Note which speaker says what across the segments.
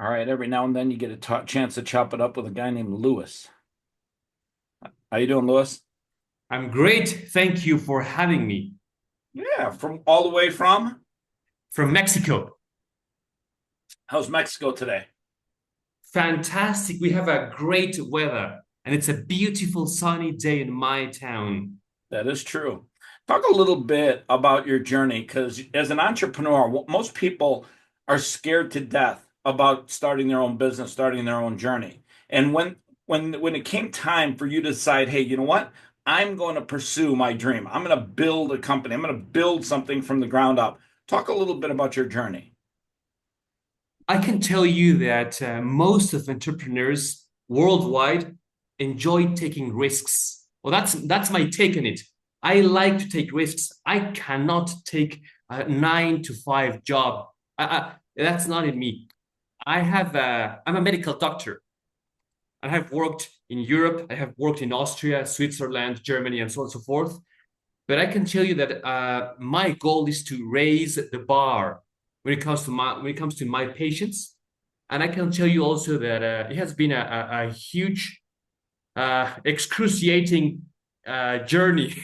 Speaker 1: All right, every now and then you get a chance to chop it up with a guy named Lewis. How you doing, Lewis?
Speaker 2: I'm great. Thank you for having me
Speaker 1: Yeah, from all the way from.
Speaker 2: from Mexico.
Speaker 1: How's Mexico today?
Speaker 2: Fantastic. We have a great weather and it's a beautiful sunny day in my town.
Speaker 1: That is true. Talk a little bit about your journey, because as an entrepreneur, most people are scared to death about starting their own business, starting their own journey. And when it came time for you to decide, hey, you know what? I'm going to pursue my dream. I'm going to build a company. I'm going to build something from the ground up. Talk a little bit about your journey.
Speaker 2: I can tell you that most of entrepreneurs worldwide enjoy taking risks. Well, that's my take on it. I like to take risks. I cannot take a 9 to 5 job. That's not in me. I'm a medical doctor. I have worked in Europe, I have worked in Austria, Switzerland, Germany, and so on and so forth. But I can tell you that my goal is to raise the bar when it comes to my patients. And I can tell you also that it has been a huge, excruciating journey.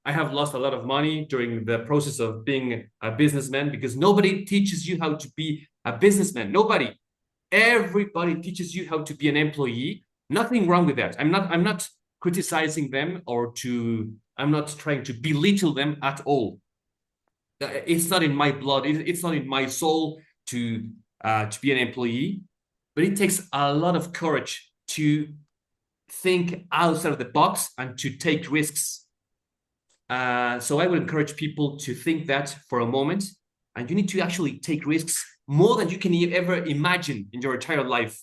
Speaker 2: I have lost a lot of money during the process of being a businessman because nobody teaches you how to be a businessman. Nobody. Everybody teaches you how to be an employee. Nothing wrong with that. I'm not criticizing them I'm not trying to belittle them at all. It's not in my blood. It's not in my soul to be an employee. But it takes a lot of courage to think outside of the box and to take risks. So I would encourage people to think that for a moment, and you need to actually take risks more than you can ever imagine in your entire life.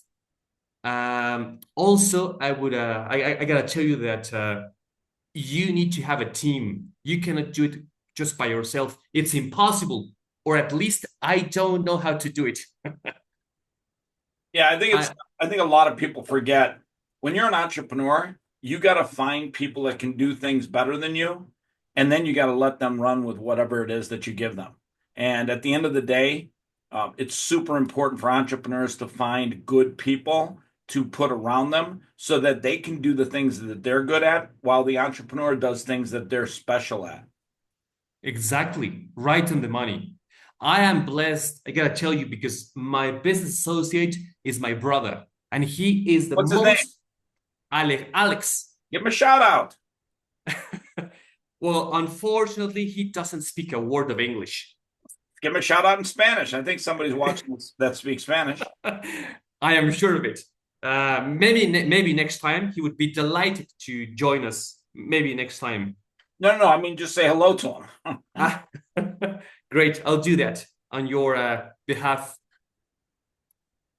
Speaker 2: Also, I gotta tell you that you need to have a team. You cannot do it just by yourself. It's impossible, or at least I don't know how to do it.
Speaker 1: Yeah, I think it's
Speaker 2: I,
Speaker 1: I think a lot of people forget when you're an entrepreneur, you got to find people that can do things better than you, and then you got to let them run with whatever it is that you give them. And at the end of the day, it's super important for entrepreneurs to find good people to put around them so that they can do the things that they're good at while the entrepreneur does things that they're special at.
Speaker 2: exactly, right on the money. I am blessed. I gotta tell you because my business associate is my brother, and he is the
Speaker 1: What's his name?
Speaker 2: most Alex.
Speaker 1: Give him a shout out.
Speaker 2: Well, unfortunately, he doesn't speak a word of English.
Speaker 1: Give him a shout out in Spanish. I think somebody's watching that speaks Spanish.
Speaker 2: I am sure of it. Maybe next time he would be delighted to join us. Maybe next time.
Speaker 1: No, no, no. I mean, just say hello to him.
Speaker 2: Ah, great. I'll do that on your behalf.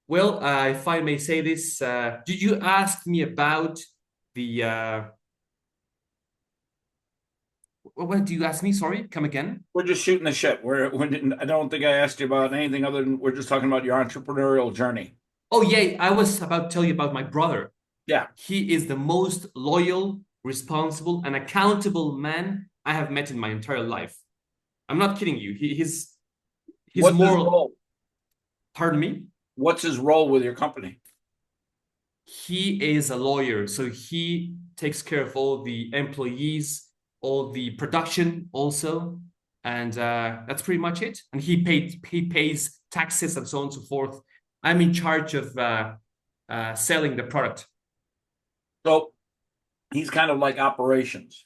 Speaker 2: Well, if I may say this, did you ask me about the what do you ask me? Sorry, come again.
Speaker 1: We're just shooting the shit. I don't think I asked you about anything other than we're just talking about your entrepreneurial journey.
Speaker 2: Oh yeah, I was about to tell you about my brother.
Speaker 1: Yeah.
Speaker 2: He is the most loyal, responsible, and accountable man I have met in my entire life. I'm not kidding you. He's
Speaker 1: What's his
Speaker 2: more.
Speaker 1: role?
Speaker 2: Pardon me.
Speaker 1: What's his role with your company?
Speaker 2: He is a lawyer, so he takes care of all the employees, all the production also, and that's pretty much it. And he pays taxes and so on and so forth. I'm in charge of selling the product.
Speaker 1: So he's kind of like operations.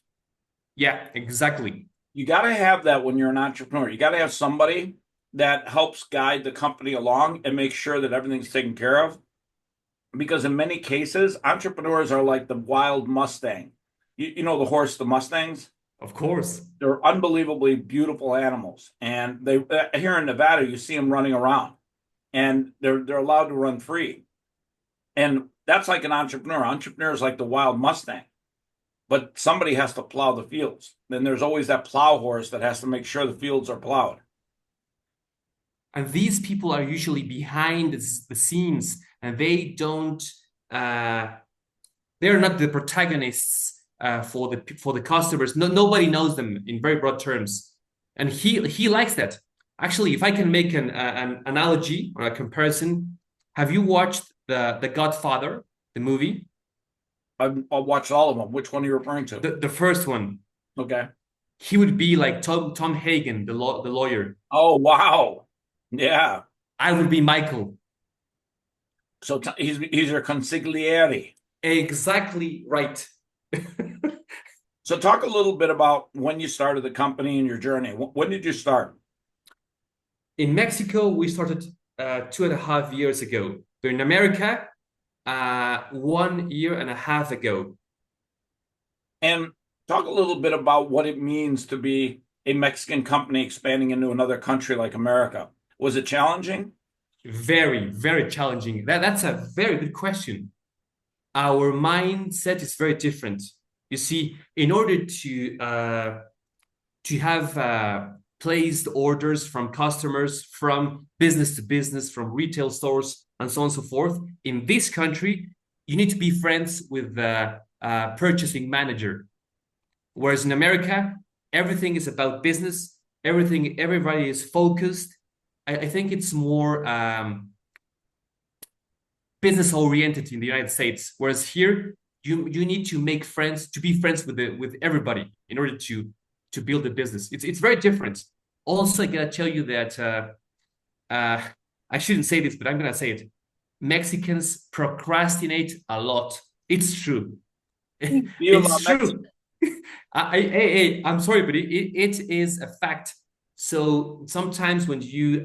Speaker 2: Yeah, exactly.
Speaker 1: You got to have that when you're an entrepreneur. You got to have somebody that helps guide the company along and make sure that everything's taken care of. Because in many cases, entrepreneurs are like the wild Mustang. You know the horse, the Mustangs?
Speaker 2: Of course.
Speaker 1: They're unbelievably beautiful animals. And they here in Nevada, you see them running around and they're allowed to run free. And that's like an entrepreneur. Entrepreneur is like the wild Mustang, but somebody has to plow the fields. Then there's always that plow horse that has to make sure the fields are plowed.
Speaker 2: And these people are usually behind the scenes, and uh, they're not the protagonists for the customers. No, nobody knows them in very broad terms, and he likes that. Actually, if I can make an analogy or a comparison, Have you watched the Godfather, the movie?
Speaker 1: I'll watch all of them. Which one are you referring to?
Speaker 2: The first one.
Speaker 1: Okay.
Speaker 2: He would be like Tom Hagen, the lawyer.
Speaker 1: Oh, wow. Yeah.
Speaker 2: I would be Michael.
Speaker 1: So he's your consigliere.
Speaker 2: Exactly right.
Speaker 1: So talk a little bit about when you started the company and your journey. When did you start?
Speaker 2: In Mexico, we started 2.5 years ago. But in America, 1 year and a half ago.
Speaker 1: And talk a little bit about what it means to be a Mexican company expanding into another country like America. Was it challenging?
Speaker 2: Very, very challenging. That's a very good question. Our mindset is very different. You see, in order to have placed orders from customers, from business to business, from retail stores, and so on and so forth, in this country, you need to be friends with the purchasing manager. Whereas in America, everything is about business. Everybody is focused. I think it's more business oriented in the United States. Whereas here, you need to make friends, to be friends with everybody in order to build a business. It's very different. Also, I gotta tell you that uh, I shouldn't say this, but I'm gonna say it. Mexicans procrastinate a lot. It's true.
Speaker 1: Viva
Speaker 2: It's
Speaker 1: Mexico.
Speaker 2: true. I'm sorry, but it is a fact. So sometimes when you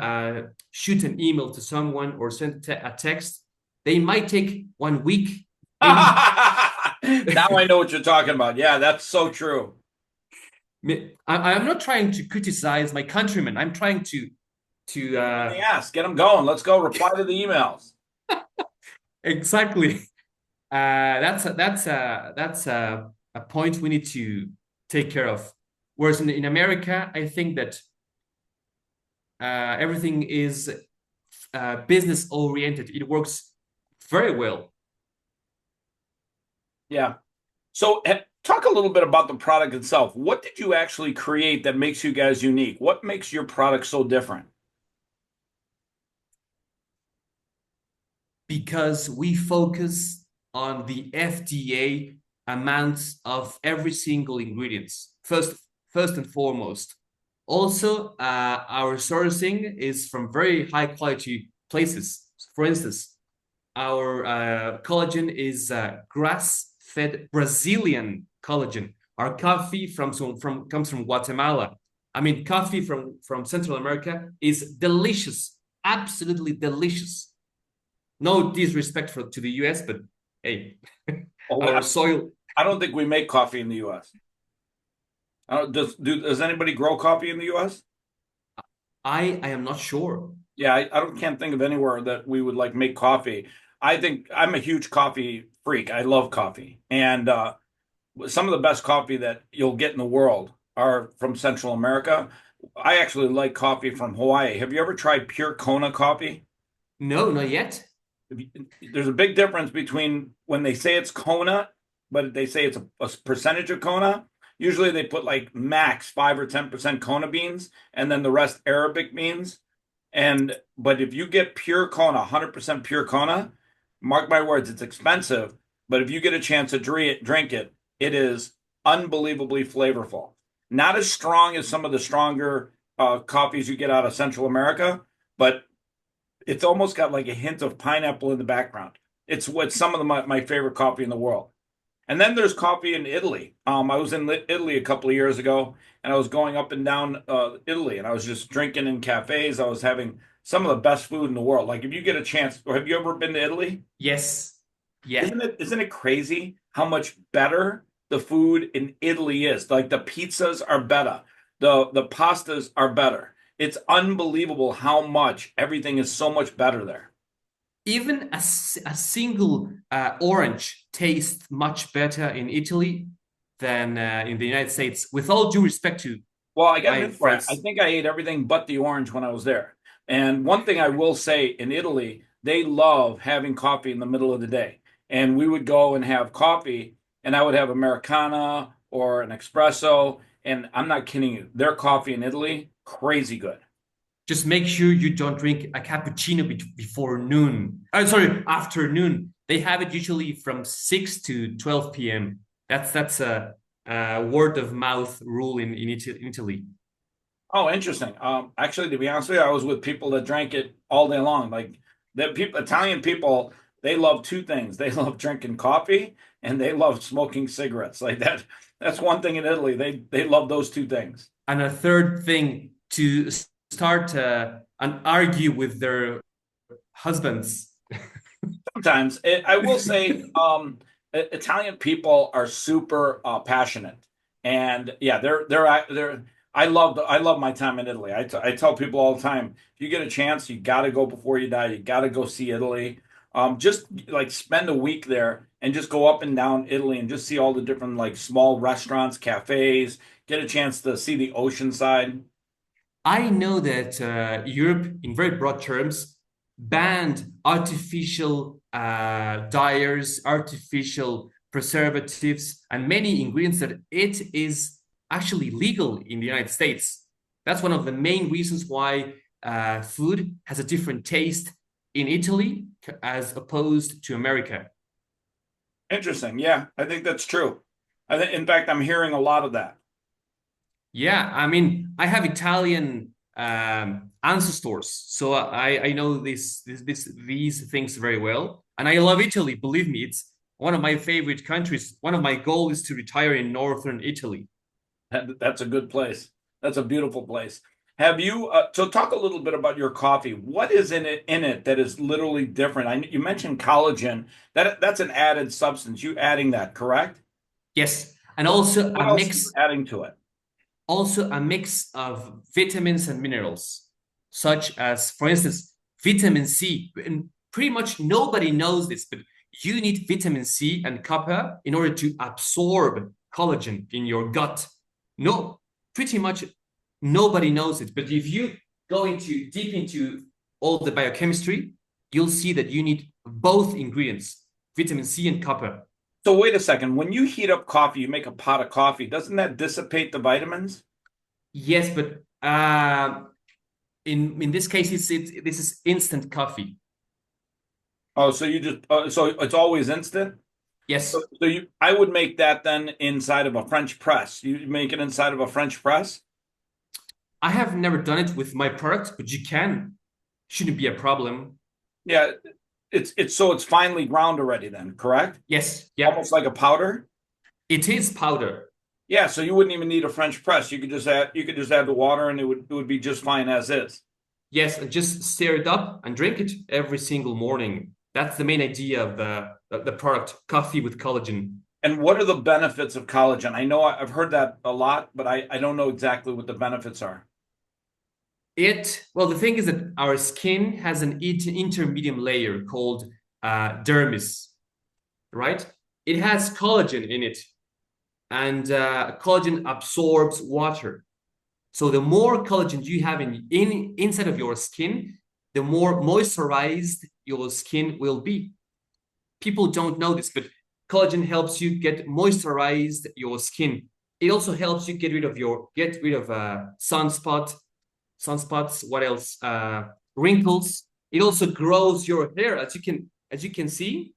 Speaker 2: shoot an email to someone or send a text, they might take 1 week, maybe.
Speaker 1: Now I know what you're talking about. Yeah, that's so true.
Speaker 2: I'm not trying to criticize my countrymen. I'm trying to
Speaker 1: Yes, get them going. Let's go. Reply to the emails.
Speaker 2: exactly. That's a point we need to take care of. Whereas in America, I think that everything is business oriented. It works very well.
Speaker 1: Yeah. So talk a little bit about the product itself. What did you actually create that makes you guys unique? What makes your product so different?
Speaker 2: Because we focus on the FDA amounts of every single ingredients first and foremost. Also, our sourcing is from very high quality places. For instance, our collagen is grass fed Brazilian collagen. Our coffee comes from Guatemala. I mean, coffee from Central America is delicious, absolutely delicious. No disrespect to the US, but hey,
Speaker 1: Oh,
Speaker 2: our soil.
Speaker 1: I don't think we make coffee in the U.S. Does anybody grow coffee in the U.S.?
Speaker 2: I am not sure.
Speaker 1: Yeah, I don't can't think of anywhere that we would like make coffee. I think I'm a huge coffee freak. I love coffee, and some of the best coffee that you'll get in the world are from Central America. I actually like coffee from Hawaii. Have you ever tried pure Kona coffee?
Speaker 2: No, not yet.
Speaker 1: There's a big difference between when they say it's Kona, but they say it's a percentage of Kona. Usually they put like max 5 or 10% Kona beans and then the rest Arabic beans. And but if you get pure Kona, 100% pure Kona, mark my words, it's expensive. But if you get a chance to drink it, it is unbelievably flavorful. Not as strong as some of the stronger coffees you get out of Central America, but it's almost got like a hint of pineapple in the background. It's what some of my favorite coffee in the world. And then there's coffee in Italy. I was in Italy a couple of years ago, and I was going up and down Italy, and I was just drinking in cafes. I was having some of the best food in the world. Like if you get a chance, or have you ever been to Italy?
Speaker 2: Yes. Yeah.
Speaker 1: Isn't it crazy how much better the food in Italy is? Like the pizzas are better, the pastas are better. It's unbelievable how much everything is so much better there.
Speaker 2: Even a single orange tastes much better in Italy than in the United States. With all due respect to
Speaker 1: Well, I got
Speaker 2: my
Speaker 1: news for you. I
Speaker 2: friends.
Speaker 1: think I ate everything but the orange when I was there. And one thing I will say in Italy, they love having coffee in the middle of the day. And we would go and have coffee, and I would have Americana or an espresso. And I'm not kidding you, their coffee in Italy, crazy good.
Speaker 2: Just make sure you don't drink a cappuccino before noon. Sorry, afternoon. They have it usually from 6 to 12 p.m. That's a word of mouth rule in Italy.
Speaker 1: Oh, interesting. Actually, to be honest with you, I was with people that drank it all day long. Like the people, Italian people, they love two things. They love drinking coffee and they love smoking cigarettes. Like that. That's one thing in Italy. They love those two things.
Speaker 2: And a third thing to start and argue with their husbands.
Speaker 1: Sometimes I will say, Italian people are super passionate, and yeah, they're. I love my time in Italy. I tell people all the time, if you get a chance, you got to go before you die. You got to go see Italy. Just like spend a week there and just go up and down Italy and just see all the different like small restaurants, cafes. Get a chance to see the ocean side.
Speaker 2: I know that Europe, in very broad terms, banned artificial dyers, artificial preservatives, and many ingredients that it is actually legal in the United States. That's one of the main reasons why food has a different taste in Italy as opposed to America.
Speaker 1: Interesting. Yeah, I think that's true. I think, in fact, I'm hearing a lot of that.
Speaker 2: Yeah, I mean, I have Italian ancestors, so I know these things very well, and I love Italy. Believe me, it's one of my favorite countries. One of my goals is to retire in northern Italy.
Speaker 1: That's a good place. That's a beautiful place. Have you so talk a little bit about your coffee. What is in it that is literally different? You mentioned collagen. That's an added substance. You adding that, correct?
Speaker 2: Yes, and
Speaker 1: What what else are you adding to it?
Speaker 2: also a mix of vitamins and minerals, such as, for instance, vitamin C. And pretty much nobody knows this, but you need vitamin C and copper in order to absorb collagen in your gut. No, pretty much nobody knows it. But if you go into deep into all the biochemistry, you'll see that you need both ingredients, vitamin C and copper.
Speaker 1: So wait a second. When you heat up coffee, you make a pot of coffee. Doesn't that dissipate the vitamins?
Speaker 2: Yes, but in this case, this is instant coffee.
Speaker 1: Oh, so you just so it's always instant?
Speaker 2: Yes,
Speaker 1: So you I would make that then inside of a French press. You make it inside of a French press?
Speaker 2: I have never done it with my product, but you can. Shouldn't be a problem.
Speaker 1: Yeah, it's so it's finely ground already then, correct?
Speaker 2: Yes, yeah,
Speaker 1: Almost like a powder.
Speaker 2: it is powder.
Speaker 1: Yeah, so you wouldn't even need a French press. You could just add the water and it would be just fine as is.
Speaker 2: Yes, and just stir it up and drink it every single morning. That's the main idea of the product, coffee with collagen.
Speaker 1: And what are the benefits of collagen? I know I've heard that a lot, but I don't know exactly what the benefits are.
Speaker 2: Well, the thing is that our skin has an intermediate layer called dermis, right? It has collagen in it, and collagen absorbs water. So the more collagen you have in inside of your skin, the more moisturized your skin will be. People don't know this, but collagen helps you get moisturized your skin. It also helps you get rid of sunspots. What else? Wrinkles. It also grows your hair, as you can see.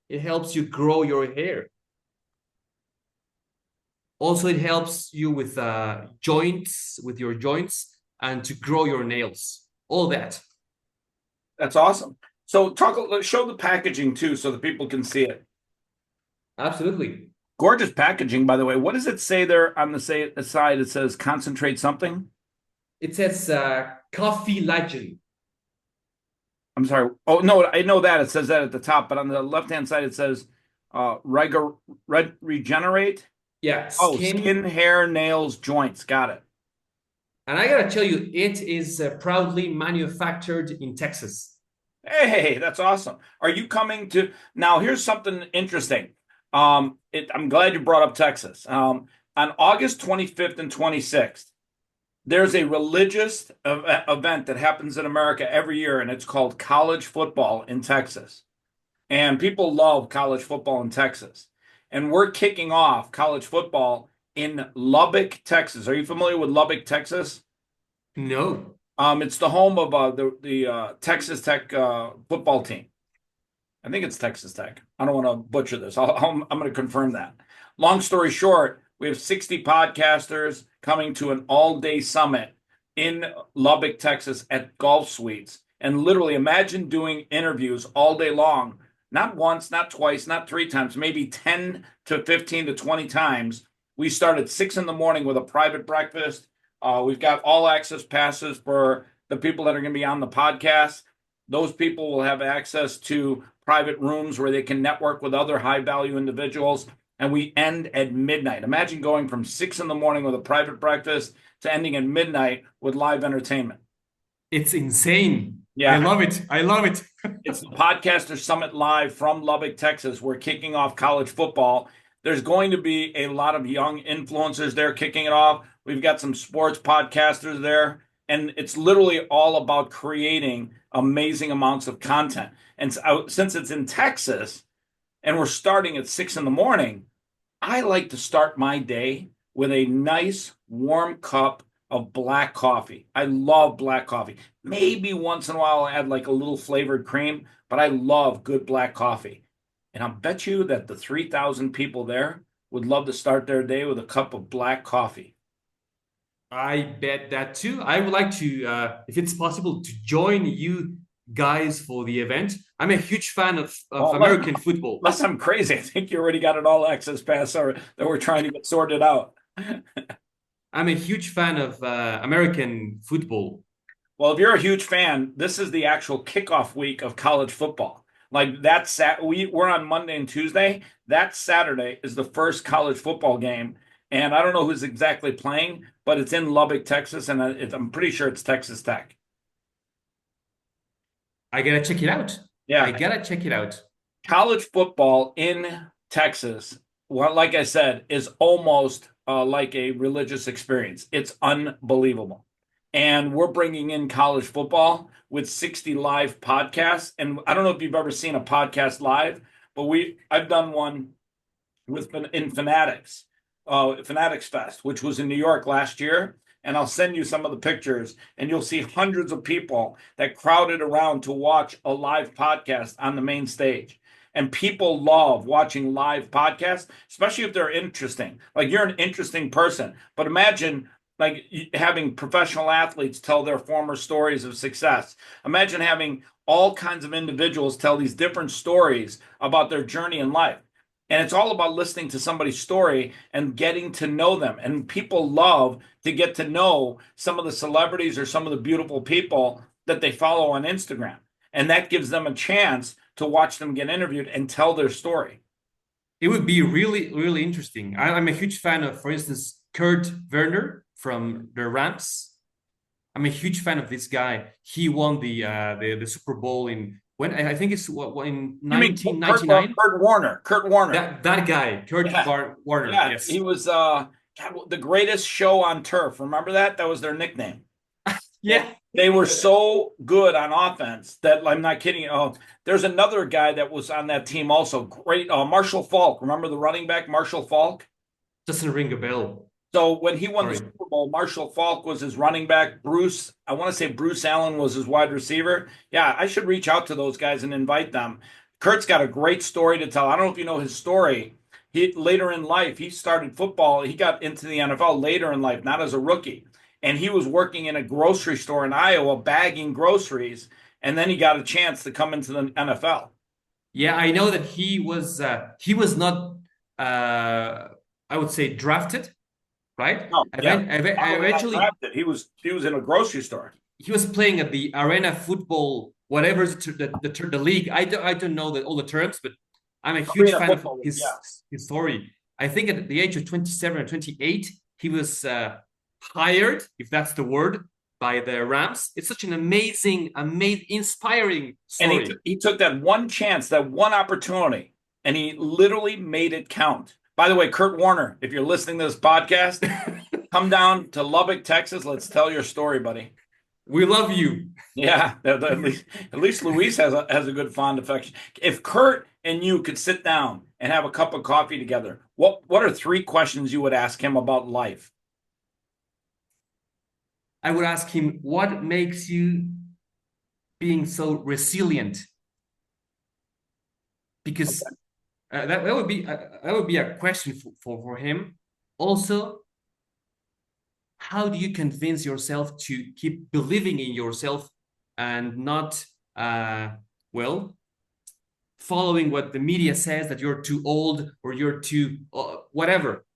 Speaker 2: It helps you grow your hair. Also, it helps you with with your joints, and to grow your nails. All that.
Speaker 1: That's awesome. So show the packaging too, so that people can see it.
Speaker 2: Absolutely.
Speaker 1: Gorgeous packaging, by the way. What does it say there on the side? It says concentrate something.
Speaker 2: It says coffee legend.
Speaker 1: I'm sorry. Oh no, I know that it says that at the top, but on the left hand side it says regenerate.
Speaker 2: Yeah,
Speaker 1: Oh,
Speaker 2: skin.
Speaker 1: skin, hair, nails, joints. Got it.
Speaker 2: And I gotta tell you, it is proudly manufactured in Texas.
Speaker 1: Hey, that's awesome. Are you coming to now? Here's something interesting. I'm glad you brought up Texas. On August 25th and 26th, there's a religious event that happens in America every year, and it's called college football in Texas. And people love college football in Texas. And we're kicking off college football in Lubbock, Texas. Are you familiar with Lubbock, Texas?
Speaker 2: No.
Speaker 1: It's the home of the Texas Tech football team. I think it's Texas Tech. I don't want to butcher this. I'm going to confirm that. Long story short, we have 60 podcasters coming to an all-day summit in Lubbock, Texas at Golf Suites. And literally imagine doing interviews all day long, not once, not twice, not three times, maybe 10 to 15 to 20 times. We start at 6 in the morning with a private breakfast. We've got all access passes for the people that are going to be on the podcast. Those people will have access to private rooms where they can network with other high value individuals. And we end at midnight. Imagine going from 6 in the morning with a private breakfast to ending at midnight with live entertainment.
Speaker 2: It's insane. I
Speaker 1: Yeah.
Speaker 2: love it. I love it.
Speaker 1: It's the Podcaster Summit live from Lubbock, Texas. We're kicking off college football. There's going to be a lot of young influencers there kicking it off. We've got some sports podcasters there. And it's literally all about creating amazing amounts of content. And since it's in Texas and we're starting at 6 in the morning, I like to start my day with a nice warm cup of black coffee. I love black coffee. Maybe once in a while I'll add like a little flavored cream, but I love good black coffee. And I'll bet you that the 3,000 people there would love to start their day with a cup of black coffee.
Speaker 2: I bet that too. I would like to, if it's possible, to join you guys for the event. I'm a huge fan of
Speaker 1: Well,
Speaker 2: American football.
Speaker 1: unless I'm crazy, I think you already got an all access pass or that we're trying to get sorted out.
Speaker 2: I'm a huge fan of American football.
Speaker 1: Well, if you're a huge fan, this is the actual kickoff week of college football. Like that's we're on Monday and Tuesday. That Saturday is the first college football game, and I don't know who's exactly playing, but it's in Lubbock, Texas, and I'm pretty sure it's Texas Tech.
Speaker 2: I gotta check it out.
Speaker 1: Yeah,
Speaker 2: I gotta check it out.
Speaker 1: college football in Texas, well, like I said, is almost like a religious experience. It's unbelievable. And we're bringing in college football with 60 live podcasts. And I don't know if you've ever seen a podcast live, but I've done one with in Fanatics Fest, which was in New York last year. And I'll send you some of the pictures, and you'll see hundreds of people that crowded around to watch a live podcast on the main stage. And people love watching live podcasts, especially if they're interesting. Like you're an interesting person. But imagine like having professional athletes tell their former stories of success. Imagine having all kinds of individuals tell these different stories about their journey in life. And it's all about listening to somebody's story and getting to know them. And people love to get to know some of the celebrities or some of the beautiful people that they follow on Instagram. And that gives them a chance to watch them get interviewed and tell their story.
Speaker 2: It would be really, really interesting. I'm a huge fan of, for instance, Kurt Werner from the Rams. I'm a huge fan of this guy. He won the Super Bowl in when I think it's in 1999.
Speaker 1: Kurt Warner. Kurt Warner.
Speaker 2: That guy, Kurt Warner.
Speaker 1: Yeah,
Speaker 2: Yes,
Speaker 1: he was the greatest show on turf. Remember that? That was their nickname.
Speaker 2: yeah.
Speaker 1: They were so good on offense that I'm not kidding. Oh, there's another guy that was on that team also. Great, Marshall Faulk. Remember the running back, Marshall Faulk?
Speaker 2: Doesn't ring a bell.
Speaker 1: So when he won the Super Bowl, Marshall Faulk was his running back. I want to say Bruce Allen was his wide receiver. Yeah, I should reach out to those guys and invite them. Kurt's got a great story to tell. I don't know if you know his story. Later in life, he started football. He got into the NFL later in life, not as a rookie. And he was working in a grocery store in Iowa, bagging groceries. And then he got a chance to come into the NFL.
Speaker 2: Yeah, I know that he was not I would say drafted, right?
Speaker 1: No, yeah.
Speaker 2: Eventually
Speaker 1: he was in a grocery store.
Speaker 2: He was playing at the arena football, whatever the league. I don't know all the terms, but I'm a huge fan of his story. I think at the age of 27 or 28, he was hired, if that's the word, by the Rams. It's such an amazing, inspiring story.
Speaker 1: And he took that one chance, that one opportunity, and he literally made it count. By the way, Kurt Warner, if you're listening to this podcast, come down to Lubbock, Texas. Let's tell your story, buddy.
Speaker 2: We love you.
Speaker 1: Yeah, at least Luis has a good fond affection. If Kurt and you could sit down and have a cup of coffee together, what are 3 questions you would ask him about life?
Speaker 2: I would ask him, what makes you being so resilient? Because that would be a question for him. Also, how do you convince yourself to keep believing in yourself and not well following what the media says that you're too old or you're too whatever.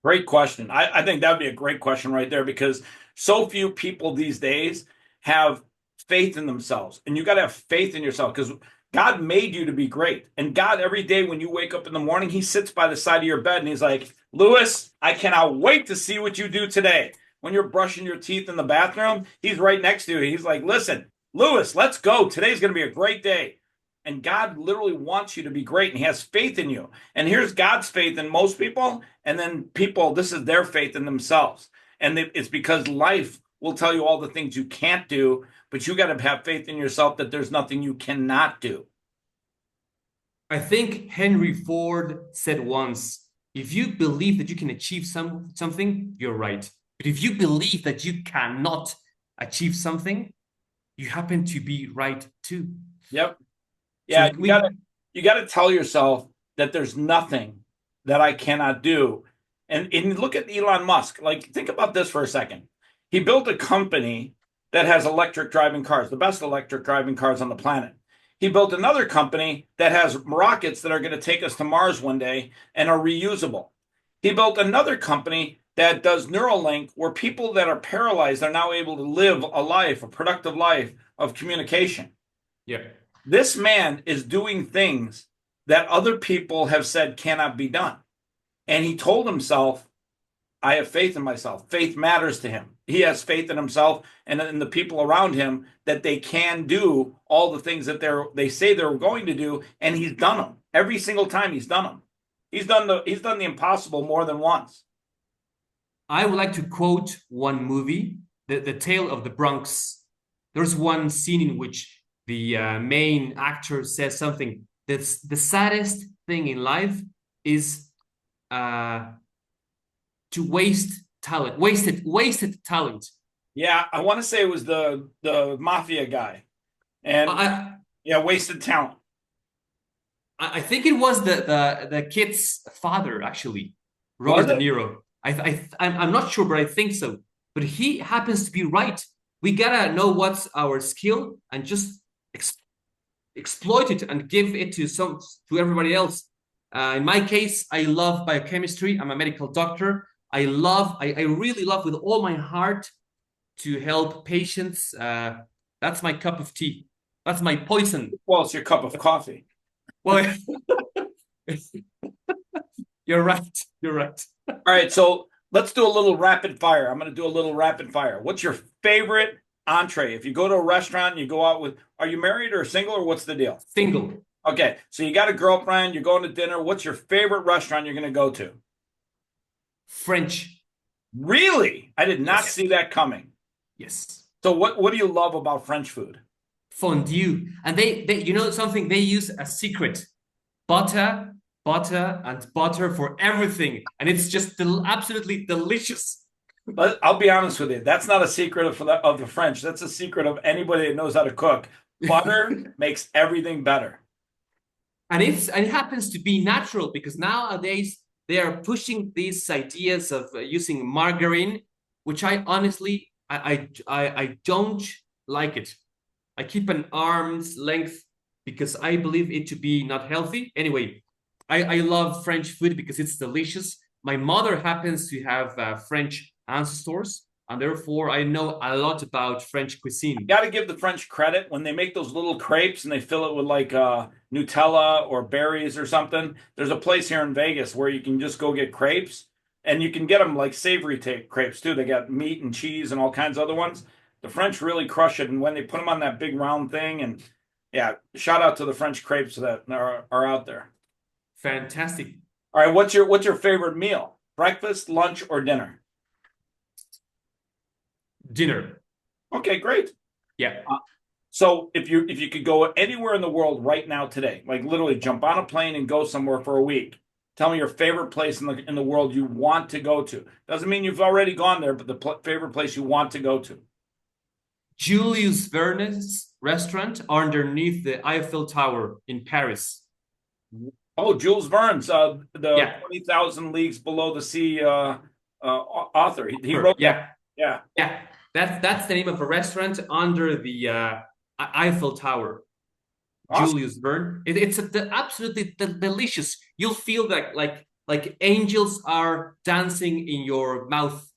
Speaker 1: Great question. I think that would be a great question right there because so few people these days have faith in themselves. And you got to have faith in yourself because God made you to be great. And God, every day when you wake up in the morning, He sits by the side of your bed and He's like, Lewis, I cannot wait to see what you do today. When you're brushing your teeth in the bathroom, He's right next to you. He's like, listen, Lewis, let's go. Today's going to be a great day. And God literally wants you to be great and He has faith in you. And here's God's faith in most people. And then people, this is their faith in themselves. And it's because life will tell you all the things you can't do, but you got to have faith in yourself that there's nothing you cannot do.
Speaker 2: I think Henry Ford said once, if you believe that you can achieve something, you're right. But if you believe that you cannot achieve something, you happen to be right too.
Speaker 1: Yep.
Speaker 2: So
Speaker 1: Yeah, you gotta tell yourself that there's nothing that I cannot do. And look at Elon Musk. Like, think about this for a second. He built a company that has electric driving cars, the best electric driving cars on the planet. He built another company that has rockets that are going to take us to Mars one day and are reusable. He built another company that does Neuralink, where people that are paralyzed are now able to live a life, a productive life of communication.
Speaker 2: yeah.
Speaker 1: This man is doing things that other people have said cannot be done. And he told himself, I have faith in myself. Faith matters to him. He has faith in himself and in the people around him that they can do all the things that they say they're going to do, and he's done them. Every single time he's done them. He's done the impossible more than once.
Speaker 2: I would like to quote one movie, the Tale of the Bronx. There's one scene in which the main actor says something that's the saddest thing in life is uh, to waste talent, wasted talent.
Speaker 1: Yeah, I want to say it was the mafia guy. And
Speaker 2: I
Speaker 1: yeah, wasted talent.
Speaker 2: I think it was the kid's father actually,
Speaker 1: Was
Speaker 2: Robert De
Speaker 1: it?
Speaker 2: Niro. I'm not sure, but I think so. But he happens to be right. We gotta know what's our skill and just ex exploit it and give it to everybody else. In my case, I love biochemistry. I'm a medical doctor. I really love with all my heart to help patients. That's my cup of tea. That's my poison.
Speaker 1: Well, it's your cup of coffee.
Speaker 2: Well, you're right. You're right.
Speaker 1: All right, so let's do a little rapid fire. I'm going to do a little rapid fire. What's your favorite entree? If you go to a restaurant, you go out with, are you married or single or what's the deal?
Speaker 2: Single.
Speaker 1: Okay, so you got a girlfriend, you're going to dinner. What's your favorite restaurant you're going to go to?
Speaker 2: French.
Speaker 1: Really? I did not
Speaker 2: Yes.
Speaker 1: see that coming.
Speaker 2: Yes.
Speaker 1: So what do you love about French food?
Speaker 2: Fondue. And they you know something, they use a secret. Butter, butter, and butter for everything. And it's just absolutely delicious.
Speaker 1: But I'll be honest with you, that's not a secret of the French. That's a secret of anybody that knows how to cook. Butter makes everything better.
Speaker 2: And it happens to be natural because nowadays they are pushing these ideas of using margarine, which I honestly I don't like it. I keep an arm's length because I believe it to be not healthy. Anyway, I love French food because it's delicious. My mother happens to have French ancestors, and therefore I know a lot about French cuisine.
Speaker 1: Got to give the French credit when they make those little crepes and they fill it with like Nutella or berries or something. There's a place here in Vegas where you can just go get crepes and you can get them like savory crepes too. They got meat and cheese and all kinds of other ones. The French really crush it. And when they put them on that big round thing, and yeah, shout out to the French crepes that are out there.
Speaker 2: Fantastic.
Speaker 1: All right, what's your favorite meal? Breakfast, lunch, or dinner?
Speaker 2: Dinner.
Speaker 1: Okay, great.
Speaker 2: Yeah.
Speaker 1: So if you could go anywhere in the world right now today, like literally jump on a plane and go somewhere for a week, Tell me your favorite place in the world you want to go to. Doesn't mean you've already gone there, but the favorite place you want to go to.
Speaker 2: Julius Verne's restaurant underneath the Eiffel Tower in Paris.
Speaker 1: Oh, Jules Verne's, the
Speaker 2: Yeah,
Speaker 1: 20,000 Leagues Below the Sea author. He wrote that.
Speaker 2: yeah,
Speaker 1: Yeah.
Speaker 2: yeah. That's the name of a restaurant under the Eiffel Tower.
Speaker 1: Awesome.
Speaker 2: Julius Verne. It's absolutely delicious. You'll feel that like angels are dancing in your mouth.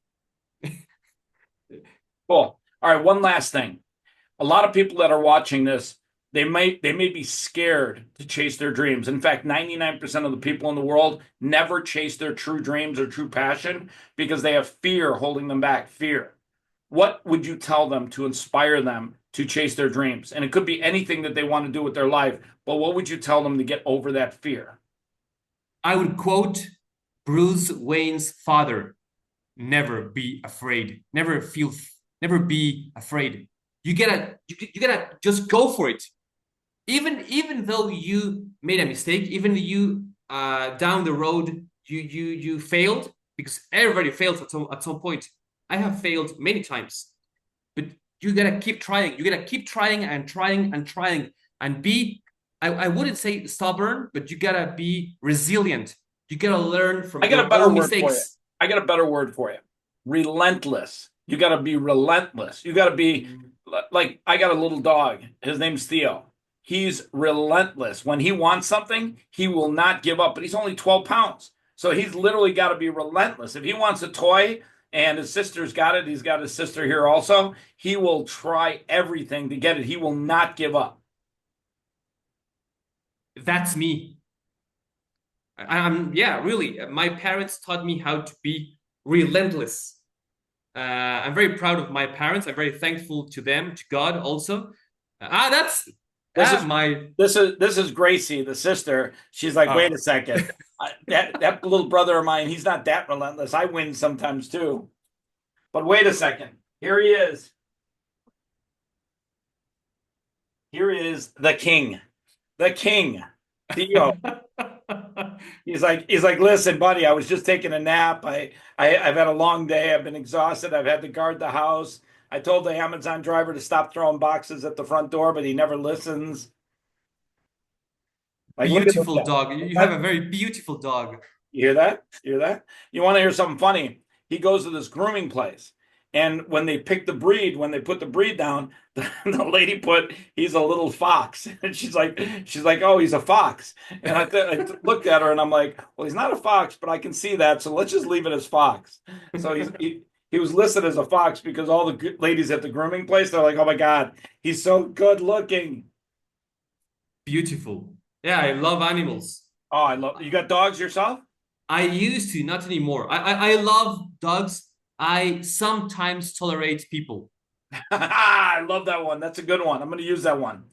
Speaker 1: Cool. All right, one last thing. A lot of people that are watching this, they may be scared to chase their dreams. In fact, 99% of the people in the world never chase their true dreams or true passion because they have fear holding them back. Fear. What would you tell them to inspire them to chase their dreams? And it could be anything that they want to do with their life, but what would you tell them to get over that fear?
Speaker 2: I would quote Bruce Wayne's father: "Never be afraid. Never be afraid. You gotta just go for it. Even though you made a mistake, even you down the road you failed, because everybody fails at some point. I have failed many times, but you gotta keep trying. You gotta keep trying and trying and trying and be. I wouldn't say stubborn, but you gotta be resilient. You gotta learn from
Speaker 1: I got a
Speaker 2: your
Speaker 1: better
Speaker 2: own
Speaker 1: word for you.
Speaker 2: mistakes.
Speaker 1: I got a better word for you. Relentless. You got to be relentless. You got to be like I got a little dog. His name's Theo. He's relentless. When he wants something, he will not give up, but he's only 12 pounds. So he's literally got to be relentless. If he wants a toy and his sister's got it, he's got his sister here also, he will try everything to get it. He will not give up.
Speaker 2: That's me. Yeah, really. My parents taught me how to be relentless. I'm very proud of my parents. I'm very thankful to them, to God also. That's
Speaker 1: This is
Speaker 2: my
Speaker 1: this is Gracie, the sister. She's like, wait
Speaker 2: uh,
Speaker 1: a second. That little brother of mine, he's not that relentless. I win sometimes too. But wait a second. Here he is. Here is the king. The king. Theo. He's like, listen, buddy, I was just taking a nap. I've had a long day. I've been exhausted. I've had to guard the house. I told the Amazon driver to stop throwing boxes at the front door, but he never listens. Like, look at this
Speaker 2: beautiful
Speaker 1: guy.
Speaker 2: dog. You have a very beautiful dog.
Speaker 1: You hear that? You hear that? You want to hear something funny? He goes to this grooming place. And when they pick the breed, when they put the breed down, the lady put, he's a little fox. And she's like, oh, he's a fox. And I looked at her and I'm like, well, he's not a fox, but I can see that. So let's just leave it as fox. So he was listed as a fox because all the ladies at the grooming place, they're like, oh my God, he's so good looking.
Speaker 2: Beautiful. Yeah, I love animals.
Speaker 1: Oh, I love, you got dogs yourself?
Speaker 2: I used to, not anymore. I love dogs. I sometimes tolerate people.
Speaker 1: I love that one. That's a good one. I'm going to use that one.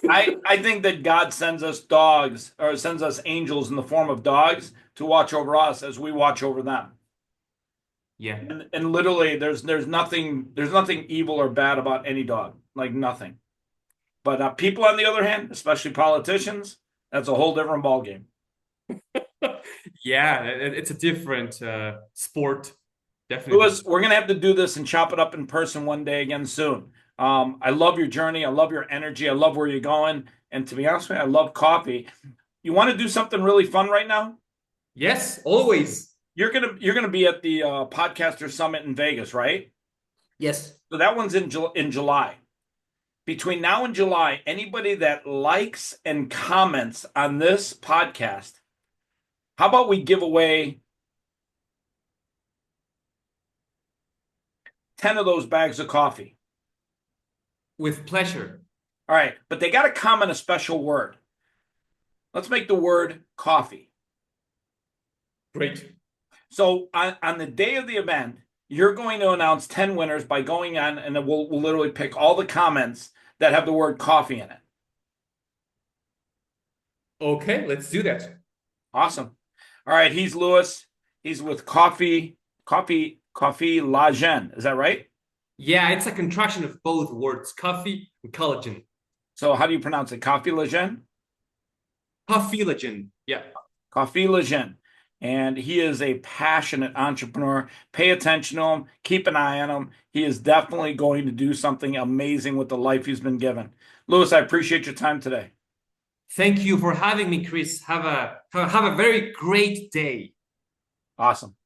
Speaker 1: I think that God sends us dogs or sends us angels in the form of dogs to watch over us as we watch over them.
Speaker 2: Yeah.
Speaker 1: And literally there's nothing evil or bad about any dog, like nothing. But people on the other hand, especially politicians, that's a whole different ballgame.
Speaker 2: Yeah, it's a different sport, definitely.
Speaker 1: Louis, we're gonna have to do this and chop it up in person one day again soon. I love your journey. I love your energy. I love where you're going. And to be honest with you, I love coffee. You want to do something really fun right now?
Speaker 2: Yes, always.
Speaker 1: You're gonna be at the Podcaster Summit in Vegas, right?
Speaker 2: Yes.
Speaker 1: So that one's in July. Between now and July, anybody that likes and comments on this podcast, how about we give away 10 of those bags of coffee?
Speaker 2: With pleasure.
Speaker 1: All right, but they got to comment a special word. Let's make the word coffee.
Speaker 2: Great.
Speaker 1: So on the day of the event, you're going to announce 10 winners by going on, and then we'll literally pick all the comments that have the word coffee in it.
Speaker 2: Okay, let's do that.
Speaker 1: Awesome. All right, he's Lewis. He's with Coffee La Jeune. Is that right?
Speaker 2: Yeah, it's a contraction of both words, coffee and collagen.
Speaker 1: So how do you pronounce it? Coffee La Jeune?
Speaker 2: Coffeelagen. Yeah.
Speaker 1: Coffee La Jeune. And he is a passionate entrepreneur. Pay attention to him, keep an eye on him. He is definitely going to do something amazing with the life he's been given. Louis, I appreciate your time today.
Speaker 2: Thank you for having me, Chris. Have a very great day.
Speaker 1: Awesome.